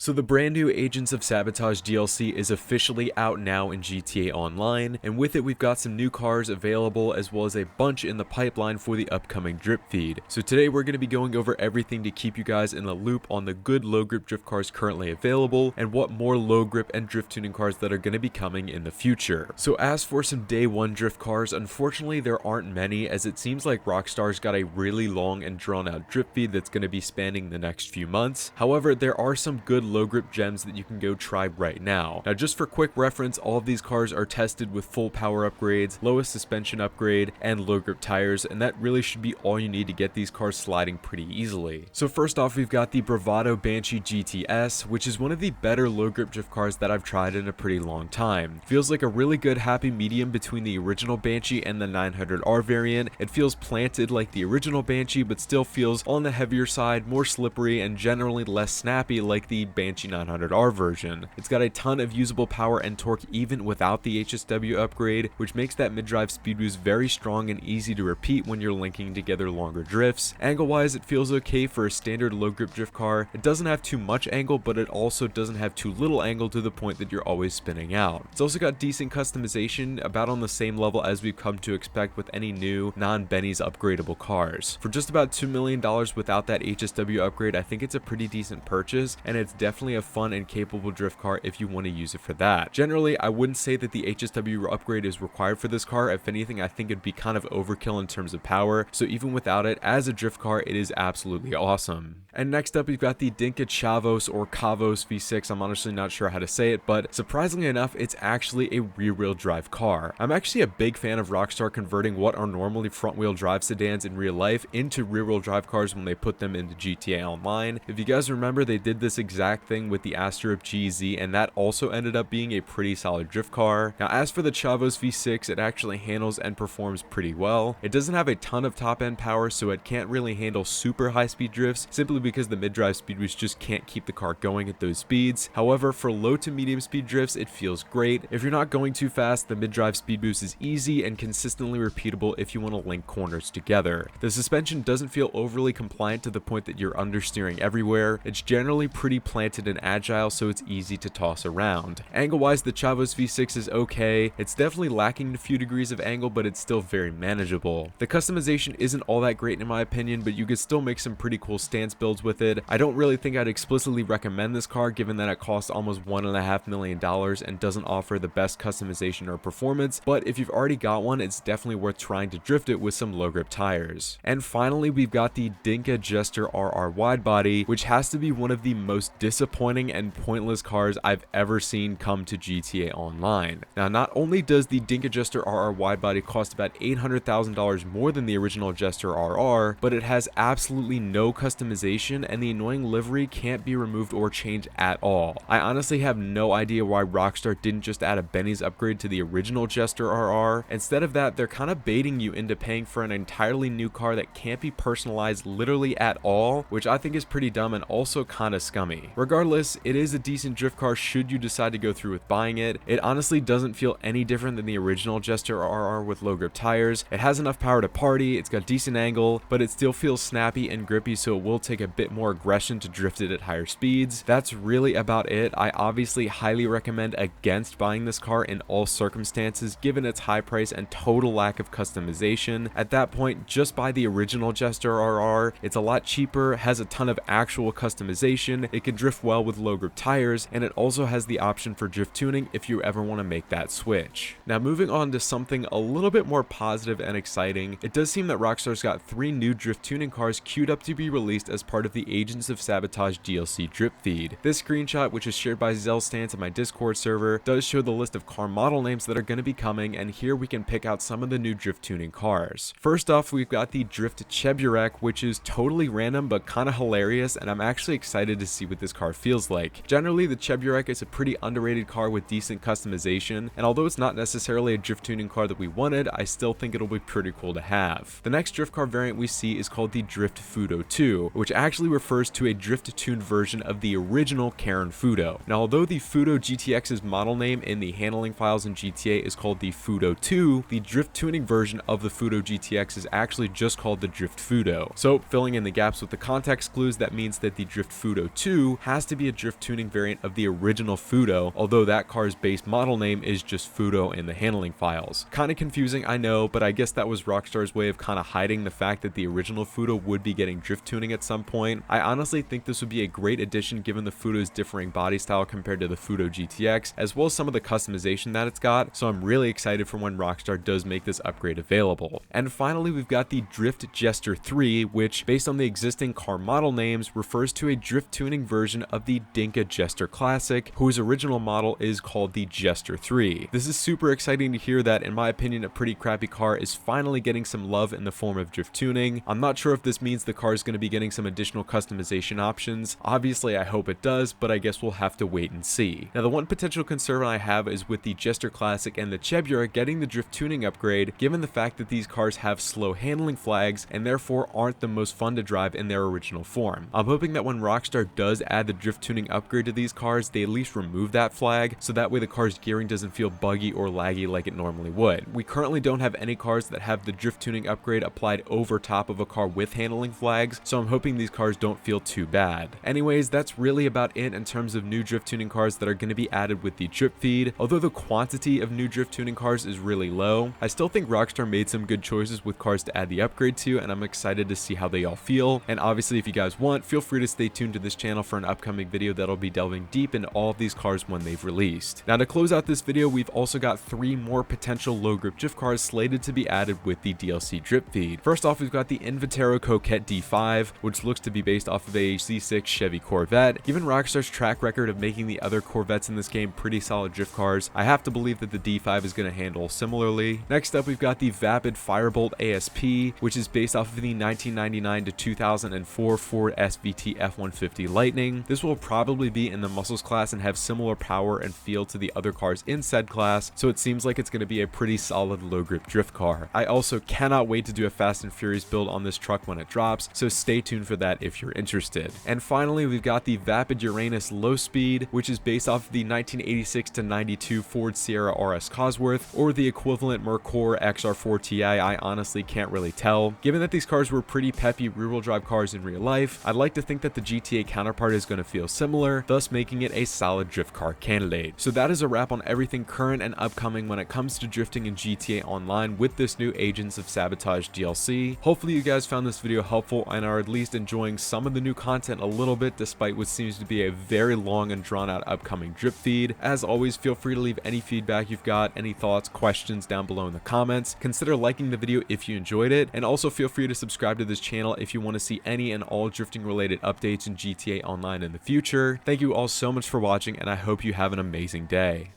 So the brand new Agents of Sabotage DLC is officially out now in GTA Online, and with it we've got some new cars available as well as a bunch in the pipeline for the upcoming drip feed. So today we're going to be going over everything to keep you guys in the loop on the good low grip drift cars currently available and what more low grip and drift tuning cars that are going to be coming in the future. So as for some day one drift cars, unfortunately there aren't many, as it seems like Rockstar's got a really long and drawn out drip feed that's going to be spanning the next few months. However, there are some good low grip gems that you can go try right now. Now just for quick reference, all of these cars are tested with full power upgrades, lowest suspension upgrade, and low grip tires, and that really should be all you need to get these cars sliding pretty easily. So first off, we've got the Bravado Banshee GTS, which is one of the better low grip drift cars that I've tried in a pretty long time. Feels like a really good happy medium between the original Banshee and the 900R variant. It feels planted like the original Banshee, but still feels on the heavier side, more slippery, and generally less snappy like the Banshee 900R version. It's got a ton of usable power and torque even without the HSW upgrade, which makes that mid-drive speed boost very strong and easy to repeat when you're linking together longer drifts. Angle-wise, it feels okay for a standard low grip drift car. It doesn't have too much angle, but it also doesn't have too little angle to the point that you're always spinning out. It's also got decent customization, about on the same level as we've come to expect with any new non-Benny's upgradable cars. For just about $2 million without that HSW upgrade, I think it's a pretty decent purchase, and it's definitely a fun and capable drift car if you want to use it for that. Generally, I wouldn't say that the HSW upgrade is required for this car. If anything, I think it'd be kind of overkill in terms of power, so even without it, as a drift car, it is absolutely awesome. And next up, we've got the DivKid Chavos or Cavos V6. I'm honestly not sure how to say it, but surprisingly enough, it's actually a rear-wheel drive car. I'm actually a big fan of Rockstar converting what are normally front-wheel drive sedans in real life into rear-wheel drive cars when they put them into GTA Online. If you guys remember, they did this exact thing with the Astro GZ, and that also ended up being a pretty solid drift car. Now, as for the Chavos V6, it actually handles and performs pretty well. It doesn't have a ton of top-end power, so it can't really handle super high-speed drifts, simply because the mid-drive speed boost just can't keep the car going at those speeds. However, for low to medium speed drifts, it feels great. If you're not going too fast, the mid-drive speed boost is easy and consistently repeatable if you want to link corners together. The suspension doesn't feel overly compliant to the point that you're understeering everywhere. It's generally pretty planted and agile, so it's easy to toss around. Angle-wise, the Chavos V6 is okay. It's definitely lacking a few degrees of angle, but it's still very manageable. The customization isn't all that great in my opinion, but you could still make some pretty cool stance builds with it. I don't really think I'd explicitly recommend this car given that it costs almost $1.5 million and doesn't offer the best customization or performance, but if you've already got one, it's definitely worth trying to drift it with some low grip tires. And finally, we've got the Dinka Jester RR Widebody, which has to be one of the most disappointing and pointless cars I've ever seen come to GTA Online. Now, not only does the Dinka Jester RR Widebody cost about $800,000 more than the original Jester RR, but it has absolutely no customization and the annoying livery can't be removed or changed at all. I honestly have no idea why Rockstar didn't just add a Benny's upgrade to the original Jester RR. Instead of that, they're kind of baiting you into paying for an entirely new car that can't be personalized literally at all, which I think is pretty dumb and also kind of scummy. Regardless, it is a decent drift car should you decide to go through with buying it. It honestly doesn't feel any different than the original Jester RR with low grip tires. It has enough power to party, it's got decent angle, but it still feels snappy and grippy, so it will take a bit more aggression to drift it at higher speeds. That's really about it. I obviously highly recommend against buying this car in all circumstances given its high price and total lack of customization. At that point, just buy the original Jester RR. It's a lot cheaper, has a ton of actual customization, it can drift well with low grip tires, and it also has the option for drift tuning if you ever want to make that switch. Now moving on to something a little bit more positive and exciting, it does seem that Rockstar's got 3 new drift tuning cars queued up to be released as part of the Agents of Sabotage DLC drip feed. This screenshot, which is shared by Zelstance in my Discord server, does show the list of car model names that are going to be coming, and here we can pick out some of the new drift tuning cars. First off, we've got the Drift Cheburek, which is totally random but kind of hilarious, and I'm actually excited to see what this car feels like. Generally, the Cheburek is a pretty underrated car with decent customization, and although it's not necessarily a drift tuning car that we wanted, I still think it'll be pretty cool to have. The next drift car variant we see is called the Drift Fudo 2, which actually refers to a drift-tuned version of the original Karen Fudo. Now, although the Fudo GTX's model name in the handling files in GTA is called the Fudo 2, the drift tuning version of the Fudo GTX is actually just called the Drift Fudo. So, filling in the gaps with the context clues, that means that the Drift Fudo 2 has has to be a drift tuning variant of the original Fudo, although that car's base model name is just Fudo in the handling files. Kinda confusing, I know, but I guess that was Rockstar's way of kinda hiding the fact that the original Fudo would be getting drift tuning at some point. I honestly think this would be a great addition given the Fudo's differing body style compared to the Fudo GTX, as well as some of the customization that it's got, so I'm really excited for when Rockstar does make this upgrade available. And finally, we've got the Drift Jester 3, which, based on the existing car model names, refers to a drift tuning version of the Dinka Jester Classic, whose original model is called the Jester 3. This is super exciting to hear that, in my opinion, a pretty crappy car is finally getting some love in the form of drift tuning. I'm not sure if this means the car is going to be getting some additional customization options. Obviously, I hope it does, but I guess we'll have to wait and see. Now, the one potential concern I have is with the Jester Classic and the Chebura getting the drift tuning upgrade, given the fact that these cars have slow handling flags and therefore aren't the most fun to drive in their original form. I'm hoping that when Rockstar does add the drift tuning upgrade to these cars, they at least remove that flag, so that way the car's gearing doesn't feel buggy or laggy like it normally would. We currently don't have any cars that have the drift tuning upgrade applied over top of a car with handling flags, so I'm hoping these cars don't feel too bad. Anyways, that's really about it in terms of new drift tuning cars that are going to be added with the drip feed. Although the quantity of new drift tuning cars is really low, I still think Rockstar made some good choices with cars to add the upgrade to, and I'm excited to see how they all feel. And obviously, if you guys want, feel free to stay tuned to this channel for an upcoming video that'll be delving deep into all of these cars when they've released. Now, to close out this video, we've also got 3 more potential low grip drift cars slated to be added with the DLC drip feed. First off, we've got the Inventero Coquette D5, which looks to be based off of a C6 Chevy Corvette. Given Rockstar's track record of making the other Corvettes in this game pretty solid drift cars, I have to believe that the D5 is going to handle similarly. Next up, we've got the Vapid Firebolt ASP, which is based off of the 1999 to 2004 Ford SVT F-150 Lightning. This will probably be in the muscles class and have similar power and feel to the other cars in said class, so it seems like it's going to be a pretty solid low grip drift car. I also cannot wait to do a Fast and Furious build on this truck when it drops, so stay tuned for that if you're interested. And finally, we've got the Vapid Uranus Low Speed, which is based off of the 1986 to 92 Ford Sierra RS Cosworth, or the equivalent Mercor XR4 Ti. I honestly can't really tell. Given that these cars were pretty peppy rear-wheel drive cars in real life, I'd like to think that the GTA counterpart is going to feel similar, thus making it a solid drift car candidate. So that is a wrap on everything current and upcoming when it comes to drifting in GTA Online with this new Agents of Sabotage DLC. Hopefully you guys found this video helpful and are at least enjoying some of the new content a little bit, despite what seems to be a very long and drawn out upcoming drip feed. As always, feel free to leave any feedback you've got, any thoughts, questions down below in the comments. Consider liking the video if you enjoyed it, and also feel free to subscribe to this channel if you want to see any and all drifting related updates in GTA Online in the future. Thank you all so much for watching, and I hope you have an amazing day.